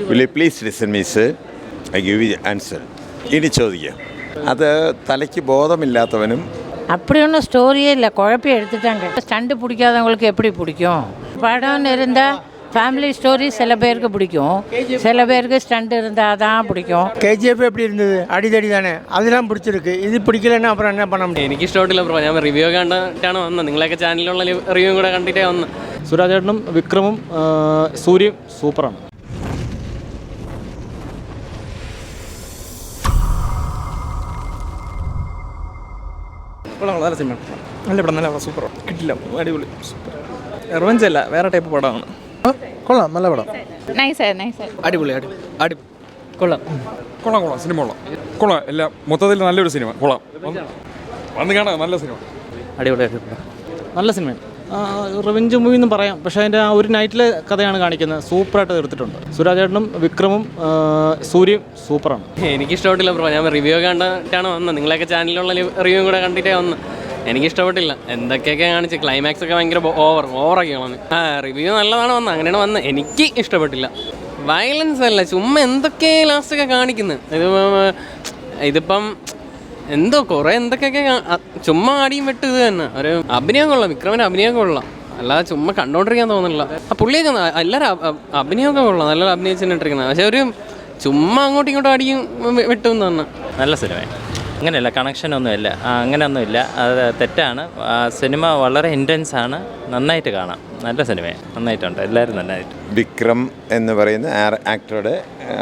Will you please listen me, sir? I give you the answer. ഇനി ചോദിക്കാം. അത് തലയ്ക്ക് ബോധമില്ലാത്തവനും அப்படி ஒன்றும் ஸ்டோரியே இல்லை, குழப்பி எடுத்துட்டாங்க. ஸ்டண்டு பிடிக்காதவங்களுக்கு எப்படி பிடிக்கும்? படம்னு இருந்தால் ஃபேமிலி ஸ்டோரி சில பேருக்கு பிடிக்கும், சில பேருக்கு ஸ்டண்ட் இருந்தால் தான் பிடிக்கும். கேஜிஎஃப் எப்படி இருந்தது? அடிதடி தானே, அதெல்லாம் பிடிச்சிருக்கு. இது പിടിക്കില്ലെന്ന് അപ്പുറം എന്നാ பண்ண முடியும்? എനിക്ക് ഇഷ്ടപ്പെട്ടില്ല ബ്രോ. ഞാൻ റിവ്യൂ കണ്ടിട്ടാണ് വന്നത്. നിങ്ങളൊക്കെ ചാനലിലുള്ള റിവ്യൂ കൂടെ കണ്ടിട്ടേ വന്നത്. സുരാജേട്ടനും വിക്രമും സൂര്യയും സൂപ്പറാണ്. നല്ല സിനിമ, നല്ല പടം, നല്ല പടം, സൂപ്പർ. കിട്ടില്ല, അടിപൊളി, സൂപ്പർ. റിവഞ്ച് അല്ല, വേറെ ടൈപ്പ് പടമാണ്. കൊള്ളാം, നല്ല പടം, അടിപൊളി, കൊള്ളാം കൊള്ളാം, സിനിമ കൊള്ളാം, എല്ലാം മൊത്തത്തിൽ നല്ലൊരു സിനിമ. കൊള്ളാം, വന്ന് കാണാം, നല്ല സിനിമ, അടിപൊളി, നല്ല സിനിമയാണ്. റിവഞ്ച് മൂവി എന്നും പറയാം, പക്ഷേ അതിൻ്റെ ആ ഒരു നൈറ്റിലെ കഥയാണ് കാണിക്കുന്നത്. സൂപ്പറായിട്ട് തീർത്തിട്ടുണ്ട്. സുരാജേട്ടനും വിക്രമും സൂര്യയും സൂപ്പറാണ്. എനിക്ക് ഇഷ്ടപ്പെട്ടില്ല ബ്രോ. ഞാൻ റിവ്യൂ കണ്ടിട്ടാണ് വന്നത്. നിങ്ങളൊക്കെ ചാനലിലുള്ള റിവ്യൂ കൂടെ കണ്ടിട്ടേ വന്നത്. എനിക്ക് ഇഷ്ടപ്പെട്ടില്ല. എന്തൊക്കെയൊക്കെ കാണിച്ച് ക്ലൈമാക്സ് ഒക്കെ ഭയങ്കര ഓവറൊക്കെ വന്ന്. റിവ്യൂ നല്ലതാണ് വന്നത്, അങ്ങനെയാണ് വന്നത്. എനിക്ക് ഇഷ്ടപ്പെട്ടില്ല. വയലൻസ് അല്ല, ചുമ്മാ എന്തൊക്കെ ലാസ്റ്റൊക്കെ കാണിക്കുന്നത്. ഇതിപ്പം എന്തോ കുറേ എന്തൊക്കെയൊക്കെ ചുമ്മാ ആടിയും വെട്ട്. ഇത് തന്നെ ഒരു അഭിനയം കൊള്ളാം, വിക്രമിൻ്റെ അഭിനയം കൊള്ളാം, അല്ലാതെ ചുമ്മാ കണ്ടോണ്ടിരിക്കാൻ തോന്നുന്നില്ല. ആ പുള്ളിയൊക്കെ എല്ലാവരും അഭിനയമൊക്കെ കൊള്ളാം, നല്ല അഭിനയിച്ചിട്ടിരിക്കുന്നത്. പക്ഷെ ഒരു ചുമ്മാ അങ്ങോട്ടും ഇങ്ങോട്ടും അടിയും വെട്ടും തന്നെ. നല്ല സിനിമ, അങ്ങനെയല്ല, കണക്ഷനൊന്നുമില്ല, അങ്ങനെയൊന്നുമില്ല, അത് തെറ്റാണ്. സിനിമ വളരെ ഇൻറ്റൻസ് ആണ്, നന്നായിട്ട് കാണാം. നല്ല സിനിമയാണ്, നന്നായിട്ടുണ്ട്, എല്ലാവരും നന്നായിട്ട്. വിക്രം എന്ന് പറയുന്ന ആക്ടറുടെ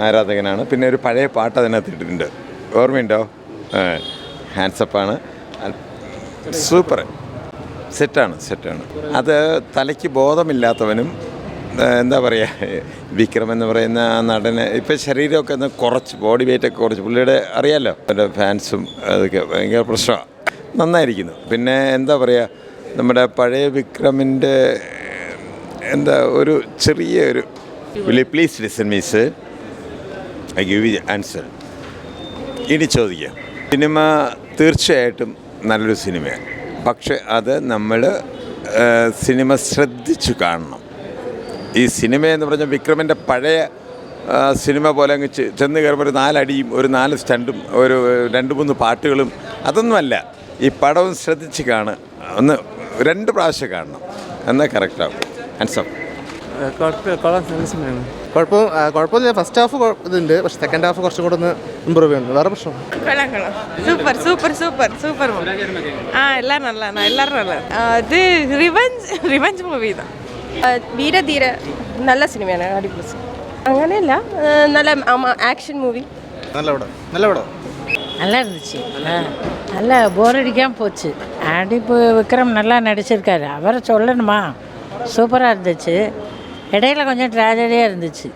ആരാധകനാണ്. പിന്നെ ഒരു പഴയ പാട്ട് അതിനകത്ത് ഇട്ടിട്ടുണ്ട്, ഓർമ്മയുണ്ടോ? ഹാൻഡ്സപ്പാണ്, സൂപ്പർ, സെറ്റാണ്. അത് തലയ്ക്ക് ബോധമില്ലാത്തവനും എന്താ പറയുക, വിക്രം എന്ന് പറയുന്ന ആ നടന് ഇപ്പം ശരീരമൊക്കെ ഒന്ന് കുറച്ച്, ബോഡി വെയിറ്റൊക്കെ കുറച്ച്, പുള്ളിയുടെ അറിയാമല്ലോ, എൻ്റെ ഫാൻസും അതൊക്കെ ഭയങ്കര പ്രശ്നമാണ്. നന്നായിരിക്കുന്നു. പിന്നെ എന്താ പറയുക, നമ്മുടെ പഴയ വിക്രമിൻ്റെ എന്താ ഒരു ചെറിയൊരു will you please listen me sir? I give you answer. ഇനി ചോദിക്കാം. സിനിമ തീർച്ചയായിട്ടും നല്ലൊരു സിനിമയാണ്, പക്ഷെ അത് നമ്മൾ സിനിമ ശ്രദ്ധിച്ചു കാണണം. ഈ സിനിമയെന്ന് പറഞ്ഞാൽ വിക്രമിൻ്റെ പഴയ സിനിമ പോലെ അങ്ങ് ചെന്ന് കയറുമ്പോൾ ഒരു 4 അടിയും ഒരു 4 സ്റ്റണ്ടും ഒരു 2-3 പാട്ടുകളും അതൊന്നുമല്ല. ഈ പടവും ശ്രദ്ധിച്ച് കാണുക, ഒന്ന് 2 പ്രാവശ്യം കാണണം, എന്നാൽ കറക്റ്റാവും. ആൻസർ കുഴപ്പമില്ല. ഫസ്റ്റ് ഹാഫ് ഇതുണ്ട്, പക്ഷെ സെക്കൻഡ് ഹാഫ് കുറച്ചും കൂടെ ഒന്ന് ഇമ്പ്രൂവ് ചെയ്യുന്നുണ്ട്. വേറെ പ്രശ്നം സൂപ്പർ എല്ലാരും നല്ല ഇത് റിവഞ്ച് മൂവി വീരധീര നല്ല സിനിമയാണ്, അടിപൊളി. അങ്ങനെയല്ല, നല്ല ആക്ഷൻ மூவி. നല്ല പടം நல்லா இருந்துச்சு, நல்லா போர் அடிக்காமல் போச்சு. இப்போ விக்ரம் நல்லா நடிச்சிருக்காரு, அவரை சொல்லணுமா? சூப்பராக இருந்துச்சு. இடையில கொஞ்சம் ட்ராஜடியாக இருந்துச்சு,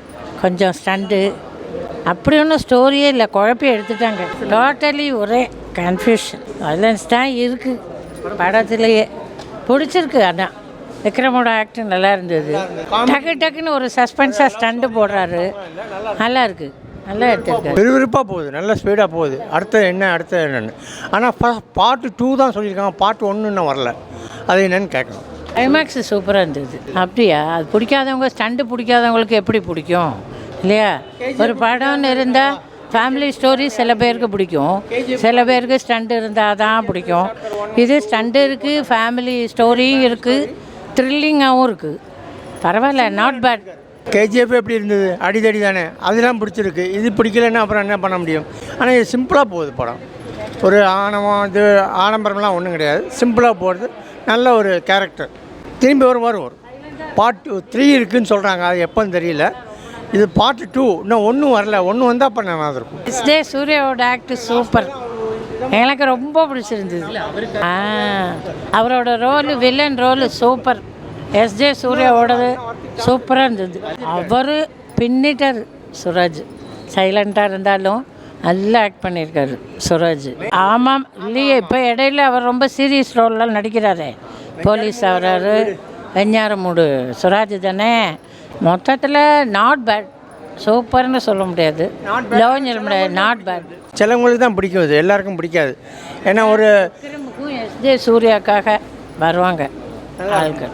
கொஞ்சம் ஸ்டண்ட்டு. அப்படி ஒன்றும் ஸ்டோரியே இல்லை, குழப்பி எடுத்துட்டாங்க. டோட்டலி ஒரே கன்ஃபியூஷன். வயலன்ஸ் தான் இருக்குது படத்துலேயே. பிடிச்சிருக்கு, அதான் விக்ரமோட ஆக்டிங் நல்லா இருந்தது. டக்குன்னு ஒரு சஸ்பென்ஸாக ஸ்டண்ட்டு போடுறாரு, நல்லா இருக்குது, நல்லா எடுத்துருக்காரு. விறுவிறுப்பாக போகுது, நல்ல ஸ்பீடாக போகுது. அடுத்தது என்னன்னு. ஆனால் பார்ட் 2 தான் சொல்லியிருக்காங்க, பார்ட் 1 இன்னும் வரல. அது என்னன்னு கேட்கணும். கிளைமேக்ஸ் சூப்பராக இருந்தது. அப்படியா? அது பிடிக்காதவங்க, ஸ்டண்ட்டு பிடிக்காதவங்களுக்கு எப்படி பிடிக்கும் இல்லையா? ஒரு படம்னு இருந்தால் ஃபேமிலி ஸ்டோரி சில பேருக்கு பிடிக்கும், சில பேருக்கு ஸ்டண்ட் இருந்தால் தான் பிடிக்கும். இது ஸ்டண்ட் இருக்குது, ஃபேமிலி ஸ்டோரியும் இருக்குது, த்ரில்லிங்காகவும் இருக்குது. பரவாயில்ல, நாட் பேட். கேஜிஎஃப் எப்படி இருந்தது? அடிதடி தானே, அதெல்லாம் பிடிச்சிருக்கு. இது பிடிக்கலன்னா அப்புறம் என்ன பண்ண முடியும்? ஆனால் இது சிம்பிளாக போகுது படம். ஒரு ஆடம்பரம்லாம் ஒன்றும் கிடையாது, சிம்பிளாக போகிறது. நல்ல ஒரு கேரக்டர். திரும்பி வரும் பார்ட் 3 இருக்குதுன்னு சொல்கிறாங்க, அது எப்போன்னு தெரியல. இது பார்ட் 2 இன்னும் 1 வரல. 1 வந்தால் அப்போ நல்லா இருக்கும். எஸ்ஜே சூர்யாவோட ஆக்ட் சூப்பர், எனக்கு ரொம்ப பிடிச்சிருந்தது. அவரோட role, villain role super. SJ சூர்யாவோடது சூப்பராக இருந்தது. அவர் பின்னிட்டார் சுராஜ். சைலண்ட்டாக இருந்தாலும் நல்லா ஆக்ட் பண்ணியிருக்காரு சுராஜ். ஆமாம், இல்லையே இப்போ இடையில அவர் ரொம்ப சீரியஸ் ரோல்லாம் நடிக்கிறாரே, போலீஸ் ஆகிறாரு, வெஞ்ஞாரமூடு சுராஜ் தானே. மொத்தத்தில் நாட் பேட், சூப்பர்னு சொல்ல முடியாது, லோன்னு சொல்ல முடியாது, நாட் பேட். சிலவங்களுக்கு தான் பிடிக்கும், இது எல்லாருக்கும் பிடிக்காது. ஏன்னா ஒரு திரும்பக்கும் எஸ்ஜே சூர்யாக்காக வருவாங்க ஆட்கள்.